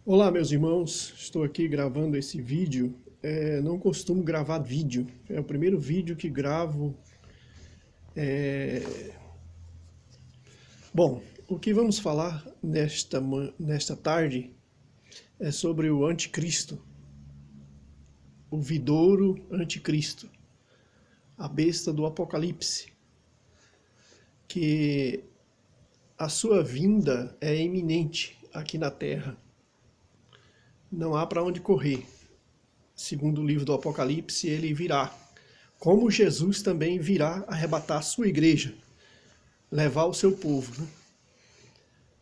Olá, meus irmãos, estou aqui gravando esse vídeo. Não costumo gravar vídeo, é o primeiro vídeo que gravo. Bom, o que vamos falar nesta tarde é sobre o anticristo, o vidouro anticristo, a besta do Apocalipse, que a sua vinda é iminente aqui na Terra. Não há para onde correr. Segundo o livro do Apocalipse, ele virá. Como Jesus também virá arrebatar a sua igreja, levar o seu povo.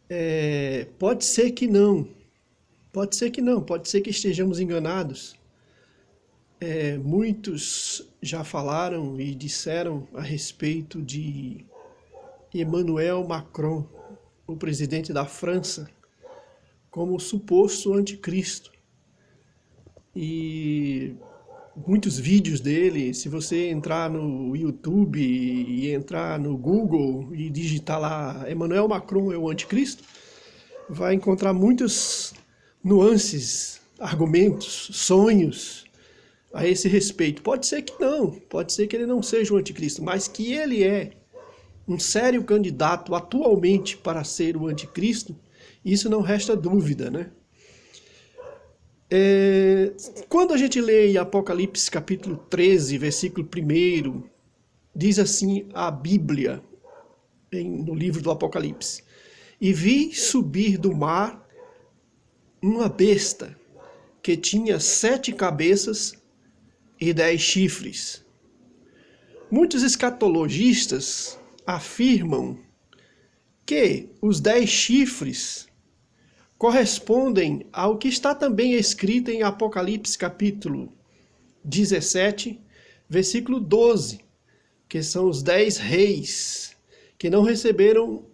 Né? Pode ser que não. Pode ser que não. Pode ser que estejamos enganados. Muitos já falaram e disseram a respeito de Emmanuel Macron, o presidente da França, como o suposto anticristo. E muitos vídeos dele, se você entrar no YouTube e entrar no Google e digitar lá Emmanuel Macron é o anticristo, vai encontrar muitas nuances, argumentos, sonhos a esse respeito. Pode ser que não, pode ser que ele não seja o anticristo, mas que ele é um sério candidato atualmente para ser o anticristo, isso não resta dúvida, né? Quando a gente lê em Apocalipse capítulo 13, versículo 1, diz assim a Bíblia, no livro do Apocalipse: E vi subir do mar uma besta que tinha 7 cabeças e 10 chifres. Muitos escatologistas afirmam que os 10 chifres correspondem ao que está também escrito em Apocalipse capítulo 17, versículo 12, que são os 10 reis, que não receberam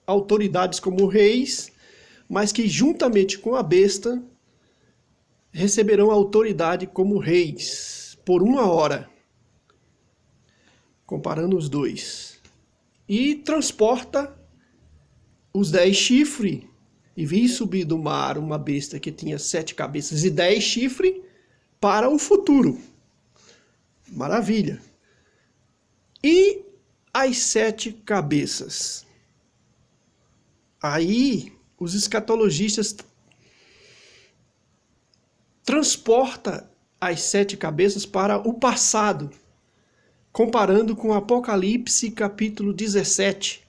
autoridades como reis, mas que juntamente com a besta receberão autoridade como reis, por 1 hora, comparando os dois. E transporta os 10 chifres. E vi subir do mar uma besta que tinha 7 cabeças e 10 chifres para o futuro. Maravilha. E as 7 cabeças? Aí os escatologistas transportam as 7 cabeças para o passado, comparando com Apocalipse capítulo 17,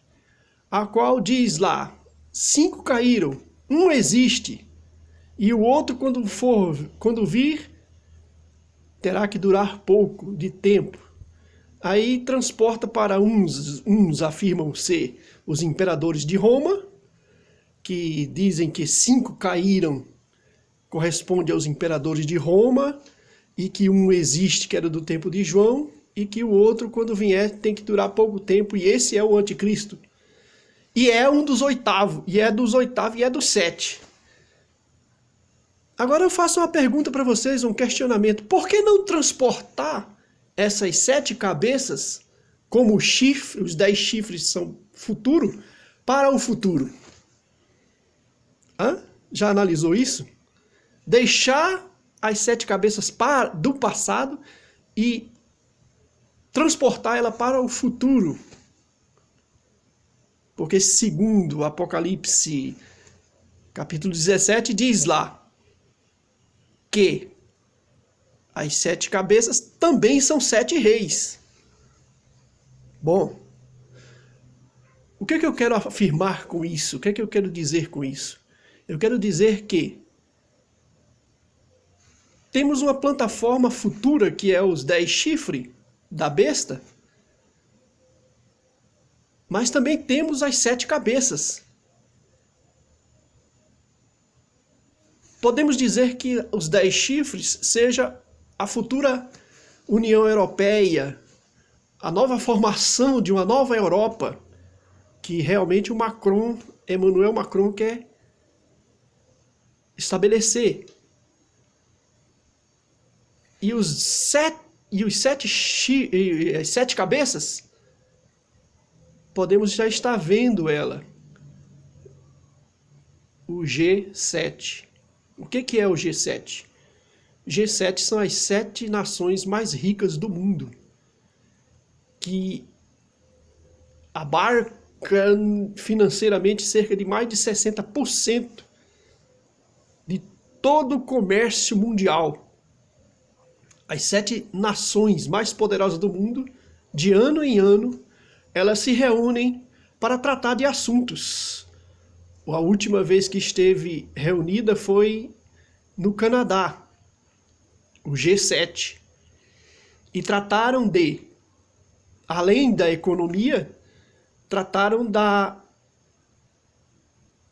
a qual diz lá: 5 caíram, um existe, e o outro quando vir, terá que durar pouco de tempo. Aí transporta para uns afirmam ser os imperadores de Roma, que dizem que 5 caíram, corresponde aos imperadores de Roma, e que um existe, que era do tempo de João, e que o outro, quando vier, tem que durar pouco tempo, e esse é o anticristo. E é um dos 8º, e é dos 8º, e é dos 7. Agora eu faço uma pergunta para vocês, um questionamento. Por que não transportar essas 7 cabeças, como os 10 chifres são futuro, para o futuro? Já analisou isso? Deixar as 7 cabeças do passado e transportar ela para o futuro. Porque segundo o Apocalipse capítulo 17 diz lá que as 7 cabeças também são 7 reis. Bom, o que eu quero afirmar com isso? O que eu quero dizer com isso? Eu quero dizer que temos uma plataforma futura que é os 10 chifres da besta, mas também temos as 7 cabeças. Podemos dizer que os 10 chifres seja a futura União Europeia, a nova formação de uma nova Europa, que realmente o Emmanuel Macron quer estabelecer. E as 7 cabeças, podemos já estar vendo ela. O G7. O que é o G7? G7 são as 7 nações mais ricas do mundo, que abarcam financeiramente cerca de mais de 60% de todo o comércio mundial. As 7 nações mais poderosas do mundo, de ano em ano, elas se reúnem para tratar de assuntos. A última vez que esteve reunida foi no Canadá, o G7, e trataram de, além da economia, trataram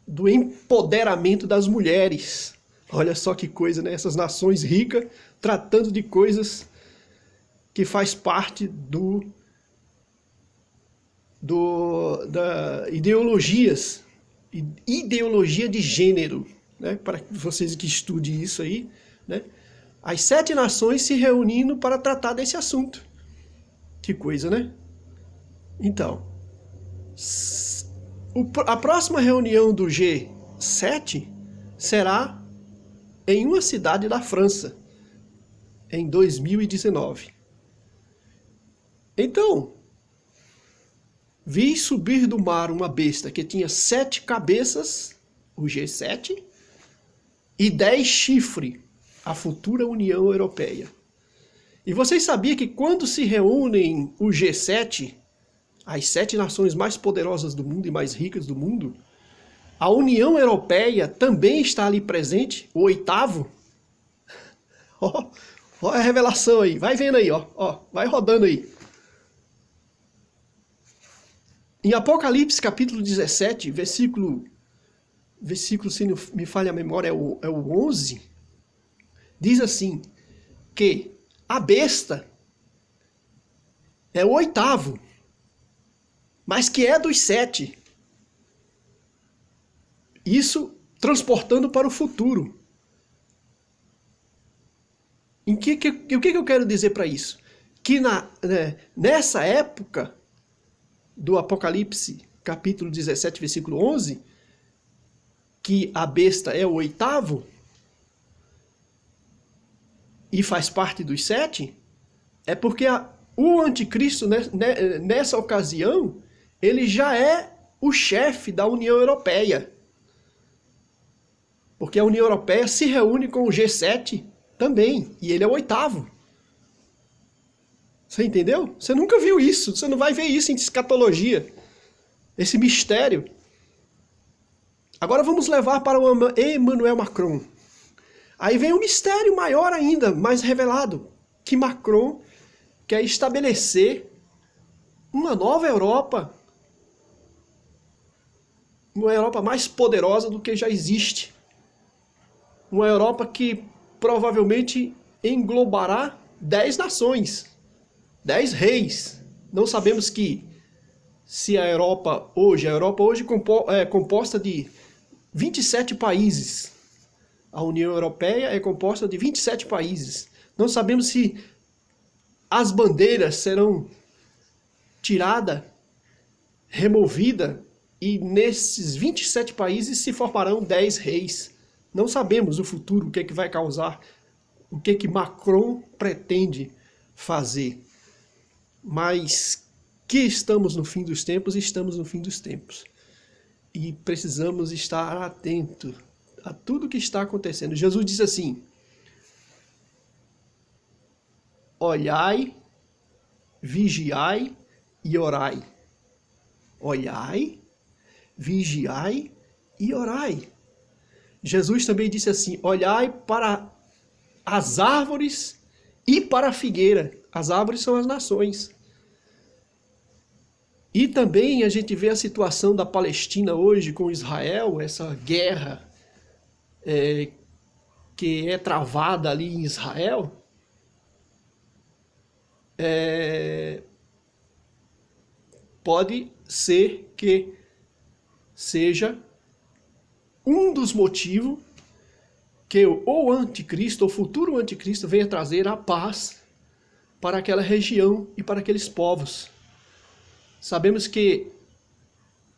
do empoderamento das mulheres. Olha só que coisa, né? Essas nações ricas tratando de coisas que faz parte da ideologia de gênero, né? Para vocês que estudem isso aí, né? As 7 nações se reunindo para tratar desse assunto. Que coisa, né? Então, a próxima reunião do G7 será em uma cidade da França, em 2019. Então, vi subir do mar uma besta que tinha 7 cabeças, o G7, e 10 chifres, a futura União Europeia. E vocês sabiam que quando se reúnem o G7, as 7 nações mais poderosas do mundo e mais ricas do mundo, a União Europeia também está ali presente, o 8º. Ó a revelação aí, vai vendo aí, ó, vai rodando aí. Em Apocalipse capítulo 17, versículo, se não me falha a memória, é o 11, diz assim, que a besta é o 8º, mas que é dos 7. Isso transportando para o futuro. O que eu quero dizer para isso? Que nessa época do Apocalipse, capítulo 17, versículo 11, que a besta é o 8º e faz parte dos 7, é porque o anticristo, nessa ocasião, ele já é o chefe da União Europeia. Porque a União Europeia se reúne com o G7 também, e ele é o 8º. Você entendeu? Você nunca viu isso, você não vai ver isso em escatologia, esse mistério. Agora vamos levar para o Emmanuel Macron. Aí vem um mistério maior ainda, mais revelado, que Macron quer estabelecer uma nova Europa, uma Europa mais poderosa do que já existe. Uma Europa que provavelmente englobará 10 nações, 10 reis. Não sabemos se a Europa hoje é composta de 27 países. A União Europeia é composta de 27 países. Não sabemos se as bandeiras serão tiradas, removidas, e nesses 27 países se formarão 10 reis. Não sabemos o futuro, o que é que vai causar, o que é que Macron pretende fazer. Mas que estamos no fim dos tempos, estamos no fim dos tempos. E precisamos estar atentos a tudo que está acontecendo. Jesus diz assim: olhai, vigiai e orai. Olhai, vigiai e orai. Jesus também disse assim: olhai para as árvores e para a figueira. As árvores são as nações. E também a gente vê a situação da Palestina hoje com Israel, essa guerra que é travada ali em Israel. Pode ser que seja um dos motivos que o anticristo, o futuro anticristo, venha trazer a paz para aquela região e para aqueles povos. Sabemos que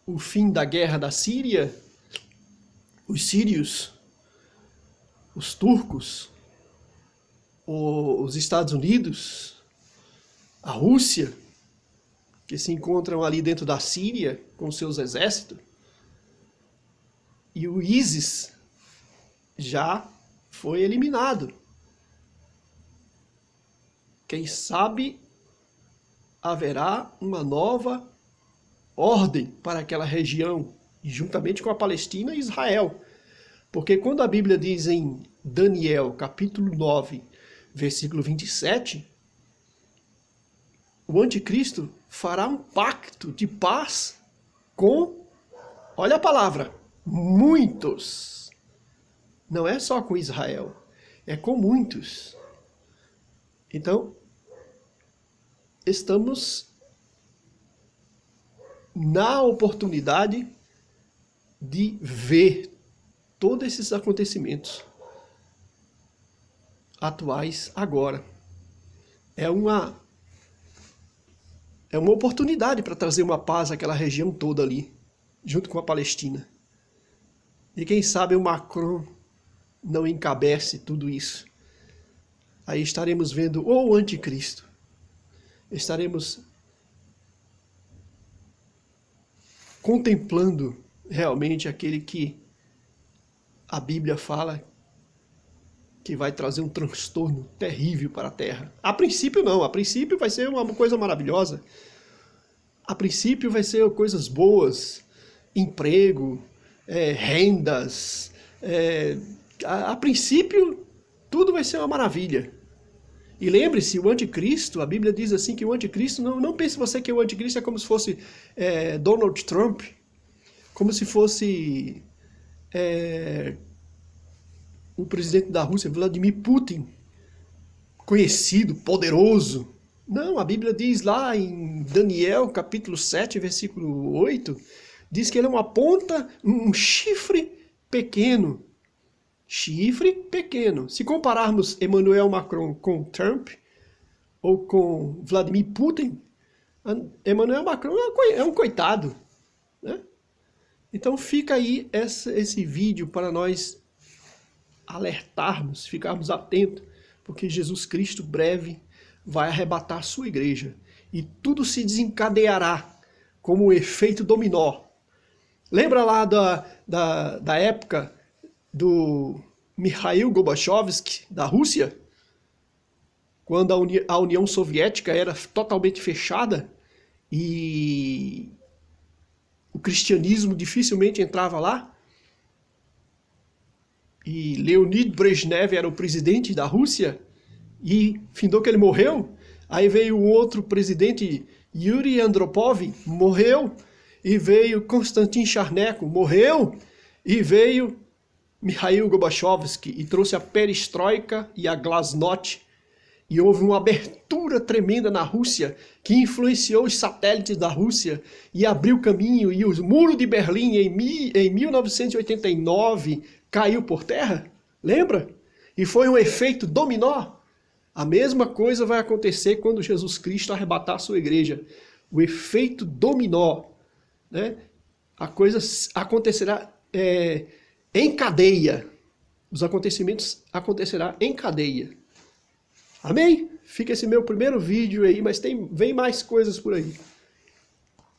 o fim da guerra da Síria, os sírios, os turcos, os Estados Unidos, a Rússia, que se encontram ali dentro da Síria com seus exércitos, e o ISIS já foi eliminado. Quem sabe haverá uma nova ordem para aquela região, juntamente com a Palestina e Israel. Porque quando a Bíblia diz em Daniel, capítulo 9, versículo 27, o anticristo fará um pacto de paz com, olha a palavra, muitos. Não é só com Israel, é com muitos. Então, estamos na oportunidade de ver todos esses acontecimentos atuais agora. É uma oportunidade para trazer uma paz àquela região toda ali, junto com a Palestina. E quem sabe o Macron não encabece tudo isso. Aí estaremos vendo o anticristo. Estaremos contemplando realmente aquele que a Bíblia fala que vai trazer um transtorno terrível para a Terra. A princípio não, a princípio vai ser uma coisa maravilhosa. A princípio vai ser coisas boas, emprego, rendas. A princípio tudo vai ser uma maravilha. E lembre-se, o anticristo, a Bíblia diz assim que o anticristo, não pense você que o anticristo é como se fosse Donald Trump, como se fosse o presidente da Rússia, Vladimir Putin, conhecido, poderoso. Não, a Bíblia diz lá em Daniel, capítulo 7, versículo 8, diz que ele é uma ponta, um chifre pequeno. Chifre pequeno. Se compararmos Emmanuel Macron com Trump, ou com Vladimir Putin, Emmanuel Macron é um coitado, né? Então fica aí esse vídeo para nós alertarmos, ficarmos atentos, porque Jesus Cristo breve vai arrebatar a sua igreja. E tudo se desencadeará como um efeito dominó. Lembra lá da época do Mikhail Gorbachev, da Rússia, quando a União Soviética era totalmente fechada e o cristianismo dificilmente entrava lá, e Leonid Brezhnev era o presidente da Rússia, e findou que ele morreu. Aí veio o outro presidente, Yuri Andropov, morreu, e veio Konstantin Charneko, morreu, e veio Mikhail Gorbachev e trouxe a perestroika e a glasnost, e houve uma abertura tremenda na Rússia que influenciou os satélites da Rússia e abriu caminho, e o muro de Berlim em 1989 caiu por terra, lembra? E foi um efeito dominó. A mesma coisa vai acontecer quando Jesus Cristo arrebatar a sua igreja. O efeito dominó, né? A coisa acontecerá em cadeia. Os acontecimentos acontecerão em cadeia. Amém? Fica esse meu primeiro vídeo aí, mas vem mais coisas por aí.